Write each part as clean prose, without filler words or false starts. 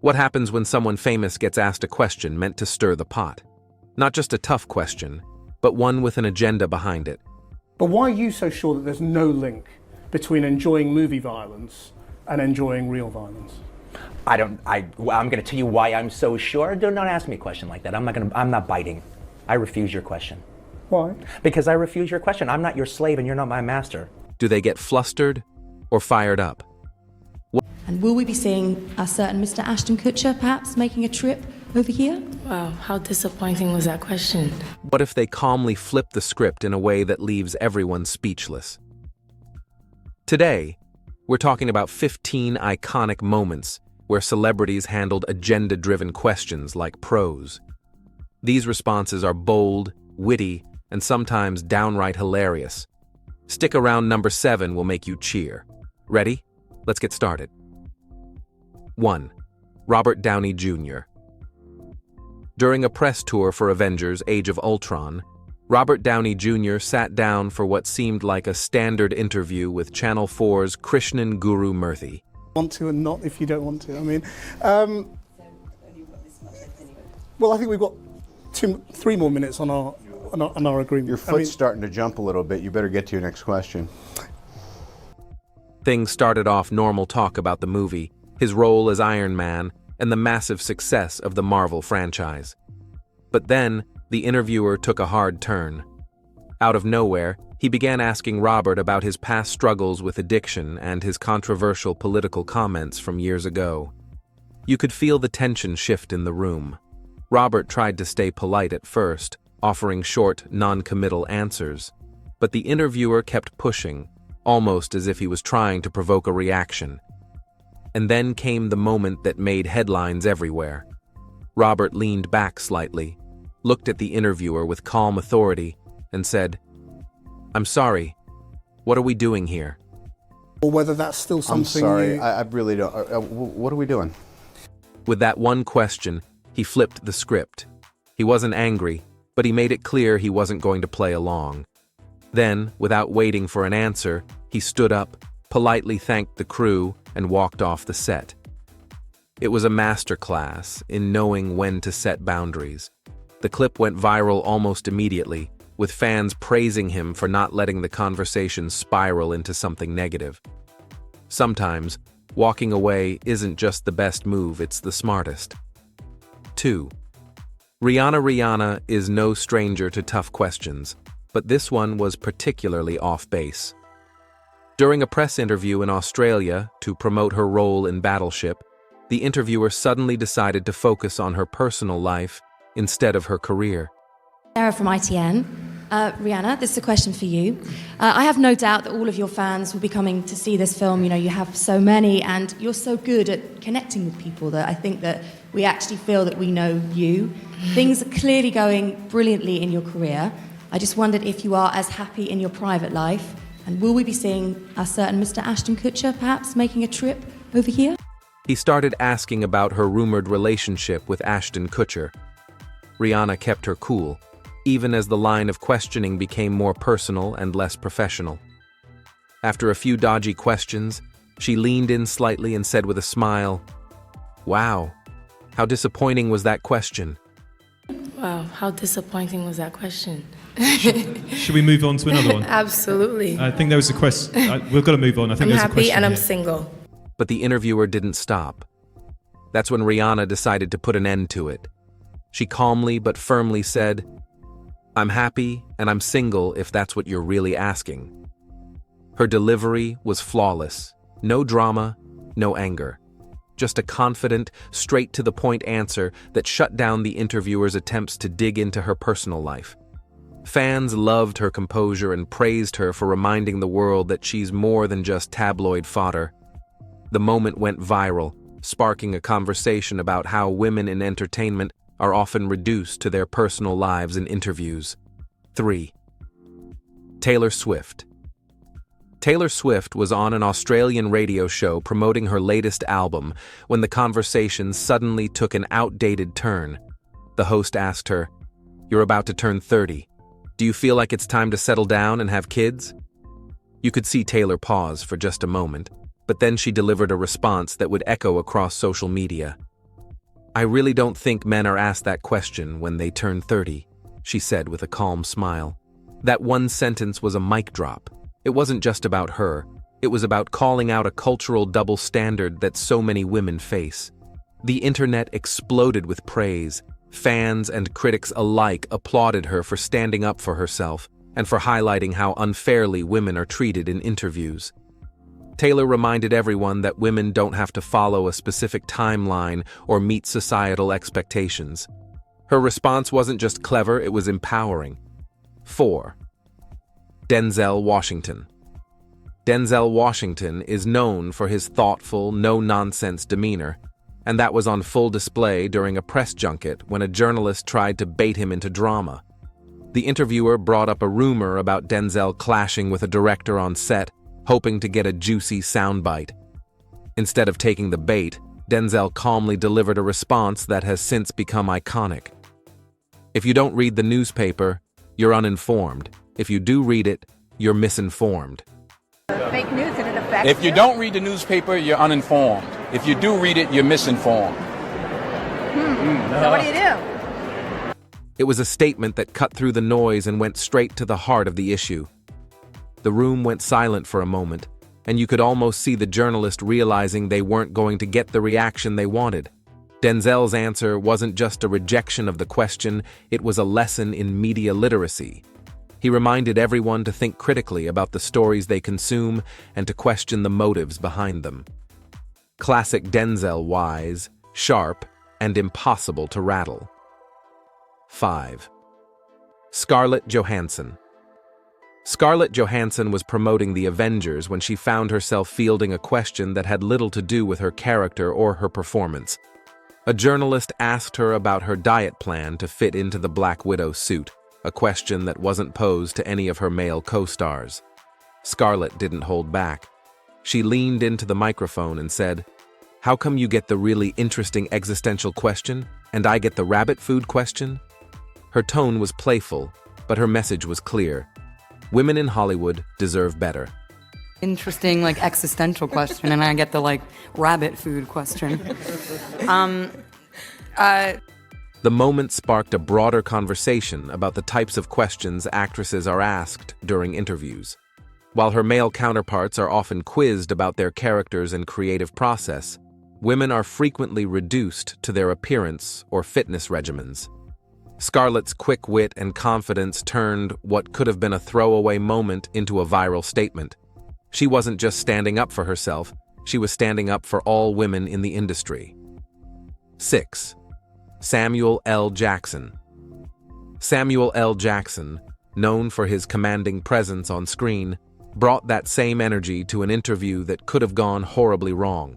What happens when someone famous gets asked a question meant to stir the pot? Not just a tough question, but one with an agenda behind it. But why are you so sure that there's no link between enjoying movie violence and enjoying real violence? I'm going to tell you why I'm so sure. Don't ask me a question like that. I'm not biting. I refuse your question. Why? Because I refuse your question. I'm not your slave and you're not my master. Do they get flustered or fired up? And will we be seeing a certain Mr. Ashton Kutcher perhaps making a trip over here? Wow, how disappointing was that question? What if they calmly flip the script in a way that leaves everyone speechless? Today, we're talking about 15 iconic moments where celebrities handled agenda-driven questions like pros. These responses are bold, witty, and sometimes downright hilarious. Stick around, number 7 will make you cheer. Ready? Let's get started. 1. Robert Downey Jr. During a press tour for Avengers: Age of Ultron, Robert Downey Jr. sat down for what seemed like a standard interview with Channel 4's Krishnan Guru Murthy. Want to and not if you don't want to. I mean, well, I think we've got 3 more minutes on our agreement. Your foot's starting to jump a little bit. You better get to your next question. Things started off normal talk about the movie, his role as Iron Man, and the massive success of the Marvel franchise. But then, the interviewer took a hard turn. Out of nowhere, he began asking Robert about his past struggles with addiction and his controversial political comments from years ago. You could feel the tension shift in the room. Robert tried to stay polite at first, offering short, non-committal answers. But the interviewer kept pushing, almost as if he was trying to provoke a reaction. And then came the moment that made headlines everywhere. Robert leaned back slightly, looked at the interviewer with calm authority, and said, "I'm sorry. What are we doing here?" Or whether that's still something. I'm sorry, I really don't. What are we doing? With that one question, he flipped the script. He wasn't angry, but he made it clear he wasn't going to play along. Then, without waiting for an answer, he stood up, politely thanked the crew, and walked off the set. It was a masterclass in knowing when to set boundaries. The clip went viral almost immediately, with fans praising him for not letting the conversation spiral into something negative. Sometimes, walking away isn't just the best move, it's the smartest. 2. Rihanna is no stranger to tough questions, but this one was particularly off base. During a press interview in Australia to promote her role in Battleship, the interviewer suddenly decided to focus on her personal life instead of her career. Sarah from ITN. Rihanna, this is a question for you. I have no doubt that all of your fans will be coming to see this film. You know, you have so many, and you're so good at connecting with people that I think that we actually feel that we know you. Things are clearly going brilliantly in your career. I just wondered if you are as happy in your private life, and will we be seeing a certain Mr. Ashton Kutcher perhaps making a trip over here? He started asking about her rumored relationship with Ashton Kutcher. Rihanna kept her cool, even as the line of questioning became more personal and less professional. After a few dodgy questions, she leaned in slightly and said with a smile, "Wow, how disappointing was that question?" Wow, how disappointing was that question? Should we move on to another one? Absolutely. I think there was a question. We've got to move on. I think I'm there's a happy question and I'm here. single. But the interviewer didn't stop. That's when Rihanna decided to put an end to it. She calmly but firmly said, "I'm happy and I'm single if that's what you're really asking." Her delivery was flawless. No drama, no anger. Just a confident, straight-to-the-point answer that shut down the interviewer's attempts to dig into her personal life. Fans loved her composure and praised her for reminding the world that she's more than just tabloid fodder. The moment went viral, sparking a conversation about how women in entertainment are often reduced to their personal lives in interviews. 3. Taylor Swift. Taylor Swift was on an Australian radio show promoting her latest album when the conversation suddenly took an outdated turn. The host asked her, "You're about to turn 30. Do you feel like it's time to settle down and have kids?" You could see Taylor pause for just a moment, but then she delivered a response that would echo across social media. I really don't think men are asked that question when they turn 30, she said with a calm smile. That one sentence was a mic drop. It wasn't just about her. It was about calling out a cultural double standard that so many women face. The internet exploded with praise. Fans and critics alike applauded her for standing up for herself and for highlighting how unfairly women are treated in interviews. Taylor reminded everyone that women don't have to follow a specific timeline or meet societal expectations. Her response wasn't just clever, it was empowering. 4. Denzel Washington. Denzel Washington is known for his thoughtful, no-nonsense demeanor, and that was on full display during a press junket when a journalist tried to bait him into drama. The interviewer brought up a rumor about Denzel clashing with a director on set, hoping to get a juicy soundbite. Instead of taking the bait, Denzel calmly delivered a response that has since become iconic. If you don't read the newspaper, you're uninformed. If you do read it, you're misinformed. Fake news and it affects If you don't read the newspaper, you're uninformed. If you do read it, you're misinformed. So what do you do? It was a statement that cut through the noise and went straight to the heart of the issue. The room went silent for a moment, and you could almost see the journalist realizing they weren't going to get the reaction they wanted. Denzel's answer wasn't just a rejection of the question, it was a lesson in media literacy. He reminded everyone to think critically about the stories they consume and to question the motives behind them. Classic Denzel wise, sharp, and impossible to rattle. 5. Scarlett Johansson. Scarlett Johansson was promoting The Avengers when she found herself fielding a question that had little to do with her character or her performance. A journalist asked her about her diet plan to fit into the Black Widow suit, a question that wasn't posed to any of her male co-stars. Scarlett didn't hold back. She leaned into the microphone and said, "How come you get the really interesting existential question, and I get the rabbit food question?" Her tone was playful, but her message was clear. Women in Hollywood deserve better. Interesting, existential question, and I get the, rabbit food question. The moment sparked a broader conversation about the types of questions actresses are asked during interviews. While her male counterparts are often quizzed about their characters and creative process, women are frequently reduced to their appearance or fitness regimens. Scarlett's quick wit and confidence turned what could have been a throwaway moment into a viral statement. She wasn't just standing up for herself, she was standing up for all women in the industry. 6. Samuel L. Jackson. Samuel L. Jackson, known for his commanding presence on screen, brought that same energy to an interview that could have gone horribly wrong.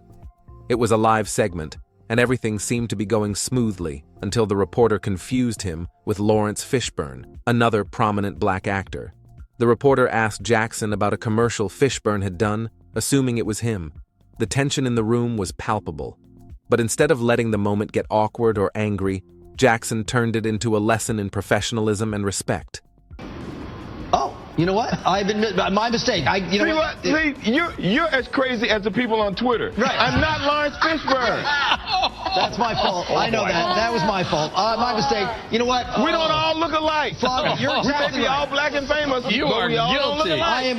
It was a live segment, and everything seemed to be going smoothly until the reporter confused him with Lawrence Fishburne, another prominent black actor. The reporter asked Jackson about a commercial Fishburne had done, assuming it was him. The tension in the room was palpable. But instead of letting the moment get awkward or angry, Jackson turned it into a lesson in professionalism and respect. Oh, you know what? I've admit my mistake. You're as crazy as the people on Twitter. Right. I'm not Lawrence Fishburne. That's my fault. I know that. That was my fault. My mistake. You know what? We don't all look alike. Father, you're we may exactly be right. all black and famous, You but are we all don't look guilty. alike.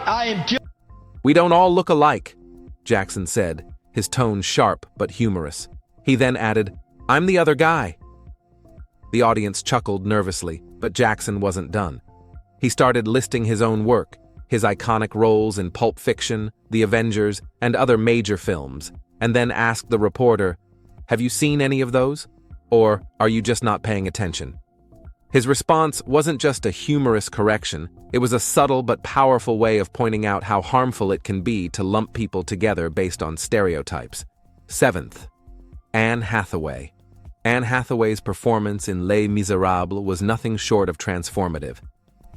I am guilty. "We don't all look alike," Jackson said, his tone sharp but humorous. He then added, "I'm the other guy." The audience chuckled nervously, but Jackson wasn't done. He started listing his own work, his iconic roles in Pulp Fiction, The Avengers, and other major films, and then asked the reporter, "Have you seen any of those? Or are you just not paying attention?" His response wasn't just a humorous correction, it was a subtle but powerful way of pointing out how harmful it can be to lump people together based on stereotypes. 7th, Anne Hathaway. Anne Hathaway's performance in Les Miserables was nothing short of transformative.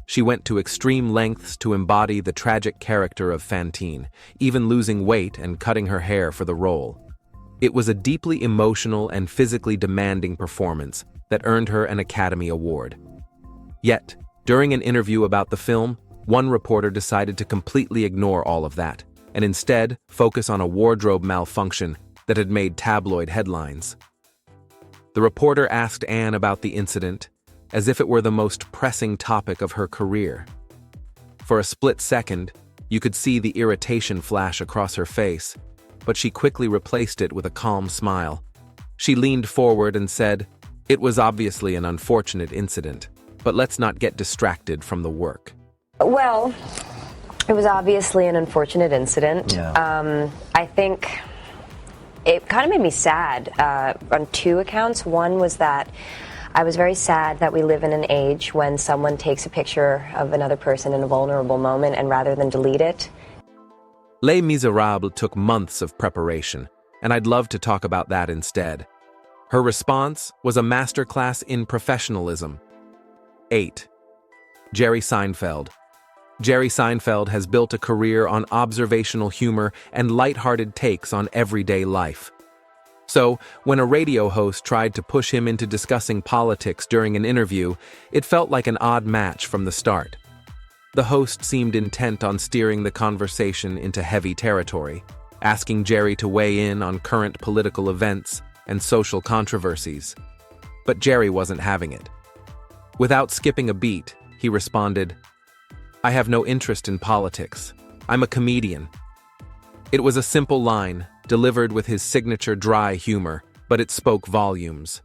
She went to extreme lengths to embody the tragic character of Fantine, even losing weight and cutting her hair for the role. It was a deeply emotional and physically demanding performance that earned her an Academy Award. Yet, during an interview about the film, one reporter decided to completely ignore all of that, and instead focus on a wardrobe malfunction that had made tabloid headlines. The reporter asked Anne about the incident, as if it were the most pressing topic of her career. For a split second, you could see the irritation flash across her face, but she quickly replaced it with a calm smile. She leaned forward and said, "It was obviously an unfortunate incident, but let's not get distracted from the work." Well, it was obviously an unfortunate incident. Yeah. I think it kind of made me sad on two accounts. One was that I was very sad that we live in an age when someone takes a picture of another person in a vulnerable moment, and rather than delete it. Les Miserables took months of preparation, and I'd love to talk about that instead. Her response was a masterclass in professionalism. 8. Jerry Seinfeld. Jerry Seinfeld has built a career on observational humor and lighthearted takes on everyday life. So, when a radio host tried to push him into discussing politics during an interview, it felt like an odd match from the start. The host seemed intent on steering the conversation into heavy territory, asking Jerry to weigh in on current political events and social controversies. But Jerry wasn't having it. Without skipping a beat, he responded, "I have no interest in politics. I'm a comedian." It was a simple line, delivered with his signature dry humor, but it spoke volumes.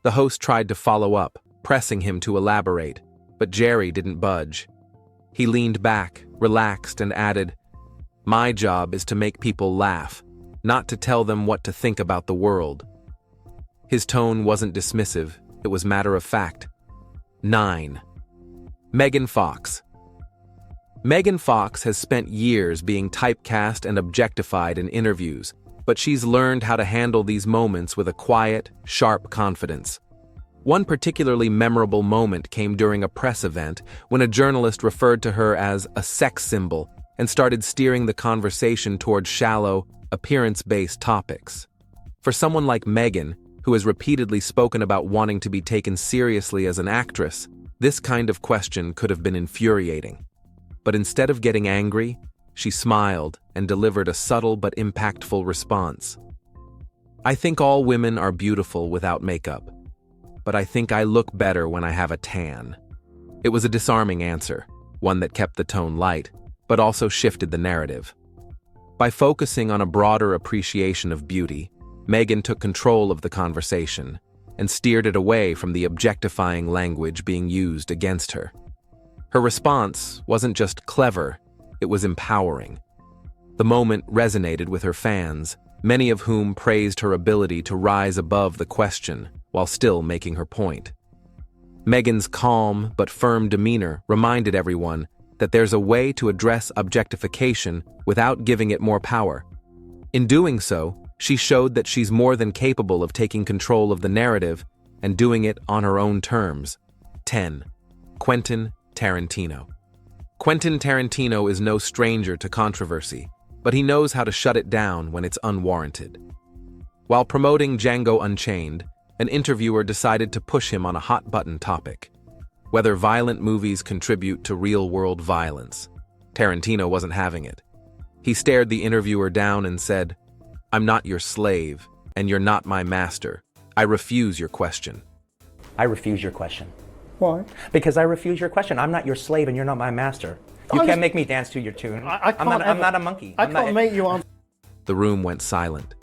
The host tried to follow up, pressing him to elaborate, but Jerry didn't budge. He leaned back, relaxed, and added, "My job is to make people laugh, not to tell them what to think about the world." His tone wasn't dismissive, it was matter of fact. 9. Megan Fox. Megan Fox has spent years being typecast and objectified in interviews, but she's learned how to handle these moments with a quiet, sharp confidence. One particularly memorable moment came during a press event when a journalist referred to her as a sex symbol and started steering the conversation toward shallow, appearance-based topics. For someone like Megan, who has repeatedly spoken about wanting to be taken seriously as an actress, this kind of question could have been infuriating. But instead of getting angry, she smiled and delivered a subtle but impactful response. "I think all women are beautiful without makeup, but I think I look better when I have a tan." It was a disarming answer, one that kept the tone light, but also shifted the narrative. By focusing on a broader appreciation of beauty, Megan took control of the conversation and steered it away from the objectifying language being used against her. Her response wasn't just clever, it was empowering. The moment resonated with her fans, many of whom praised her ability to rise above the question while still making her point. Megan's calm but firm demeanor reminded everyone that there's a way to address objectification without giving it more power. In doing so, she showed that she's more than capable of taking control of the narrative and doing it on her own terms. 10. Quentin Tarantino. Quentin Tarantino is no stranger to controversy, but he knows how to shut it down when it's unwarranted. While promoting Django Unchained, an interviewer decided to push him on a hot-button topic: whether violent movies contribute to real-world violence. Tarantino wasn't having it. He stared the interviewer down and said, "I'm not your slave, and you're not my master. I refuse your question." I refuse your question. Why? Because I refuse your question. I'm not your slave and you're not my master. You can't make me dance to your tune. I'm not a monkey. I can't make you answer. The room went silent.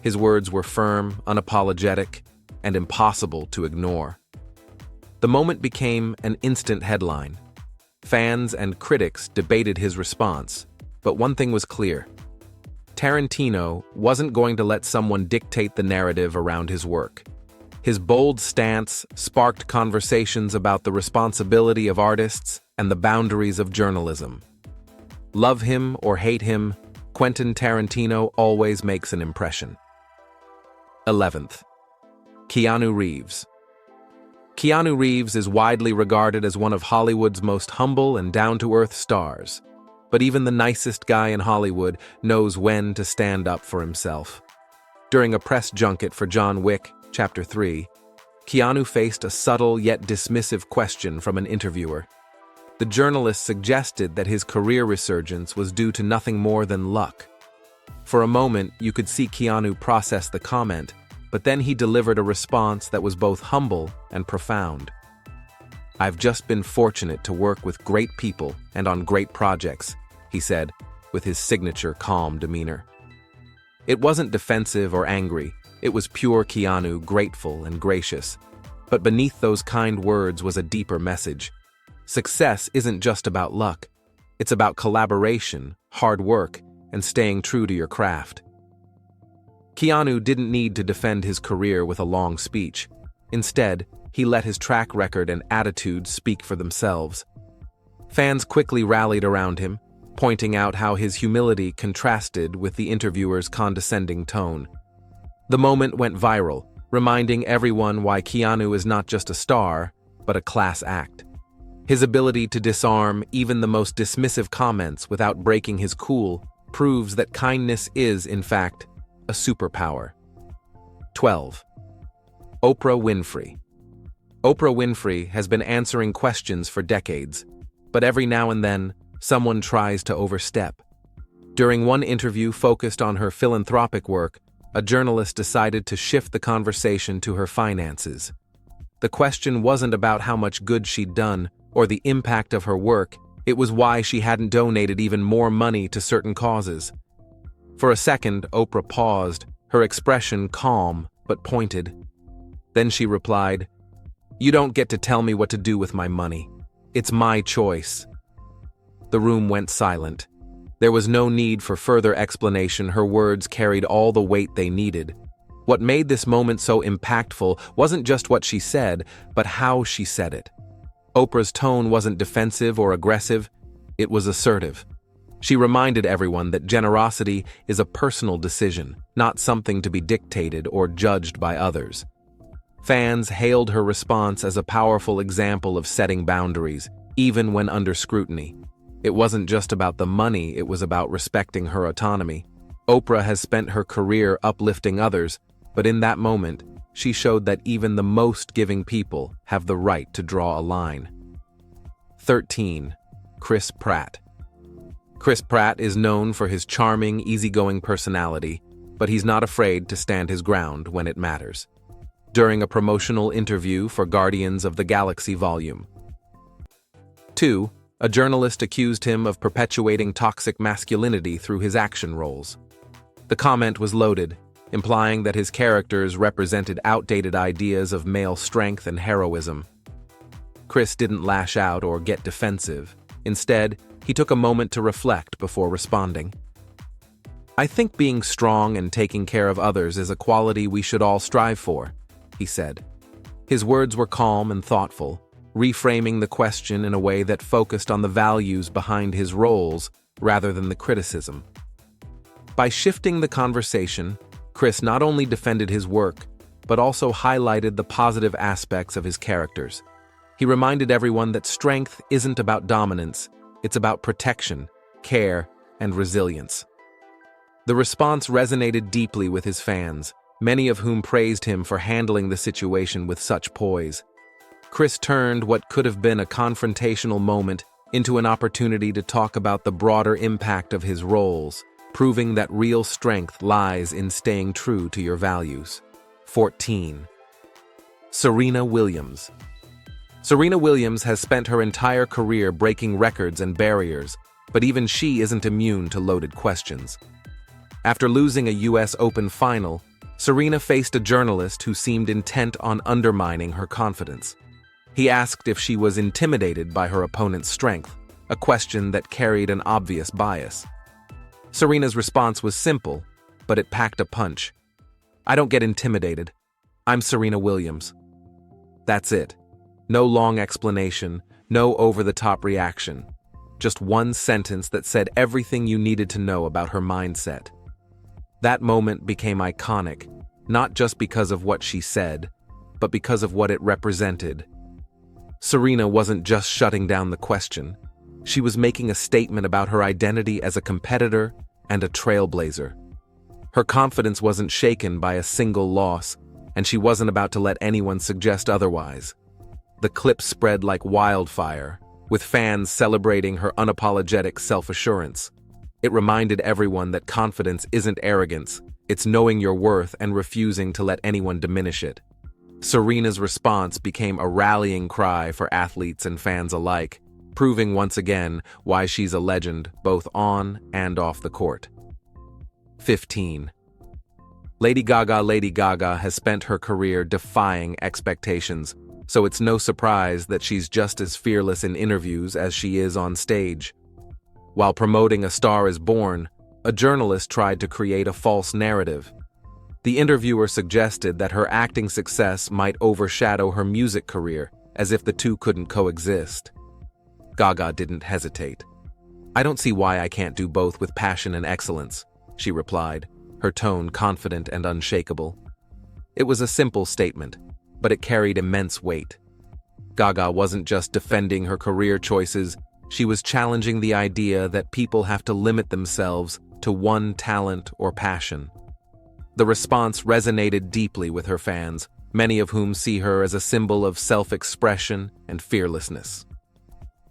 His words were firm, unapologetic, and impossible to ignore. The moment became an instant headline. Fans and critics debated his response, but one thing was clear. Tarantino wasn't going to let someone dictate the narrative around his work. His bold stance sparked conversations about the responsibility of artists and the boundaries of journalism. Love him or hate him, Quentin Tarantino always makes an impression. 11th. Keanu Reeves. Keanu Reeves is widely regarded as one of Hollywood's most humble and down-to-earth stars, but even the nicest guy in Hollywood knows when to stand up for himself. During a press junket for John Wick, Chapter 3, Keanu faced a subtle yet dismissive question from an interviewer. The journalist suggested that his career resurgence was due to nothing more than luck. For a moment, you could see Keanu process the comment, but then he delivered a response that was both humble and profound. "I've just been fortunate to work with great people and on great projects," he said, with his signature calm demeanor. It wasn't defensive or angry, it was pure Keanu, grateful and gracious. But beneath those kind words was a deeper message. Success isn't just about luck. It's about collaboration, hard work, and staying true to your craft. Keanu didn't need to defend his career with a long speech. Instead, he let his track record and attitude speak for themselves. Fans quickly rallied around him, pointing out how his humility contrasted with the interviewer's condescending tone. The moment went viral, reminding everyone why Keanu is not just a star, but a class act. His ability to disarm even the most dismissive comments without breaking his cool proves that kindness is, in fact, a superpower. 12. Oprah Winfrey. Oprah Winfrey has been answering questions for decades, but every now and then, someone tries to overstep. During one interview focused on her philanthropic work, a journalist decided to shift the conversation to her finances. The question wasn't about how much good she'd done or the impact of her work, it was why she hadn't donated even more money to certain causes. For a second, Oprah paused, her expression calm but pointed. Then she replied, "You don't get to tell me what to do with my money. It's my choice." The room went silent. There was no need for further explanation. Her words carried all the weight they needed. What made this moment so impactful wasn't just what she said, but how she said it. Oprah's tone wasn't defensive or aggressive, it was assertive. She reminded everyone that generosity is a personal decision, not something to be dictated or judged by others. Fans hailed her response as a powerful example of setting boundaries, even when under scrutiny. It wasn't just about the money, it was about respecting her autonomy. Oprah has spent her career uplifting others, but in that moment, she showed that even the most giving people have the right to draw a line. 13. Chris Pratt. Chris Pratt is known for his charming, easygoing personality, but he's not afraid to stand his ground when it matters. During a promotional interview for Guardians of the Galaxy Volume 2, a journalist accused him of perpetuating toxic masculinity through his action roles. The comment was loaded, implying that his characters represented outdated ideas of male strength and heroism. Chris didn't lash out or get defensive. Instead, he took a moment to reflect before responding. "I think being strong and taking care of others is a quality we should all strive for," he said. His words were calm and thoughtful, reframing the question in a way that focused on the values behind his roles rather than the criticism. By shifting the conversation, Chris not only defended his work, but also highlighted the positive aspects of his characters. He reminded everyone that strength isn't about dominance, it's about protection, care, and resilience. The response resonated deeply with his fans, many of whom praised him for handling the situation with such poise. Chris turned what could have been a confrontational moment into an opportunity to talk about the broader impact of his roles, proving that real strength lies in staying true to your values. 14. Serena Williams. Serena Williams has spent her entire career breaking records and barriers, but even she isn't immune to loaded questions. After losing a US Open final, Serena faced a journalist who seemed intent on undermining her confidence. He asked if she was intimidated by her opponent's strength, a question that carried an obvious bias. Serena's response was simple, but it packed a punch. "I don't get intimidated. I'm Serena Williams." That's it. No long explanation, no over-the-top reaction. Just one sentence that said everything you needed to know about her mindset. That moment became iconic, not just because of what she said, but because of what it represented. Serena wasn't just shutting down the question. She was making a statement about her identity as a competitor and a trailblazer. Her confidence wasn't shaken by a single loss, and she wasn't about to let anyone suggest otherwise. The clip spread like wildfire, with fans celebrating her unapologetic self-assurance. It reminded everyone that confidence isn't arrogance, It's knowing your worth and refusing to let anyone diminish it. Serena's response became a rallying cry for athletes and fans alike, proving once again why she's a legend both on and off the court. 15. Lady Gaga has spent her career defying expectations, so it's no surprise that she's just as fearless in interviews as she is on stage. While promoting A Star Is Born, a journalist tried to create a false narrative. The interviewer suggested that her acting success might overshadow her music career, as if the two couldn't coexist. Gaga didn't hesitate. "I don't see why I can't do both with passion and excellence," she replied, her tone confident and unshakable. It was a simple statement, but it carried immense weight. Gaga wasn't just defending her career choices, she was challenging the idea that people have to limit themselves to one talent or passion. The response resonated deeply with her fans, many of whom see her as a symbol of self-expression and fearlessness.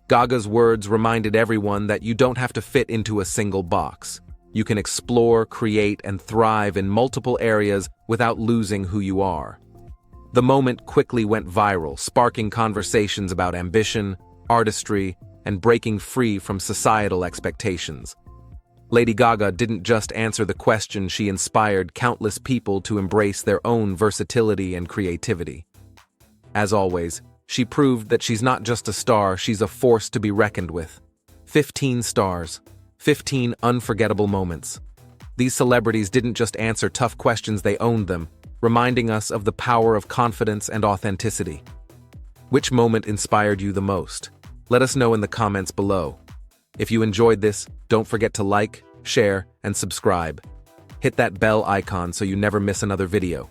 Gaga's words reminded everyone that you don't have to fit into a single box. You can explore, create, and thrive in multiple areas without losing who you are. The moment quickly went viral, sparking conversations about ambition, artistry, and breaking free from societal expectations. Lady Gaga didn't just answer the question, she inspired countless people to embrace their own versatility and creativity. As always, she proved that she's not just a star, she's a force to be reckoned with. 15 stars, 15 unforgettable moments. These celebrities didn't just answer tough questions, they owned them, reminding us of the power of confidence and authenticity. Which moment inspired you the most? Let us know in the comments below. If you enjoyed this, don't forget to like, share, and subscribe. Hit that bell icon so you never miss another video.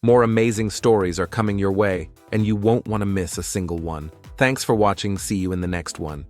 More amazing stories are coming your way, and you won't want to miss a single one. Thanks for watching. See you in the next one.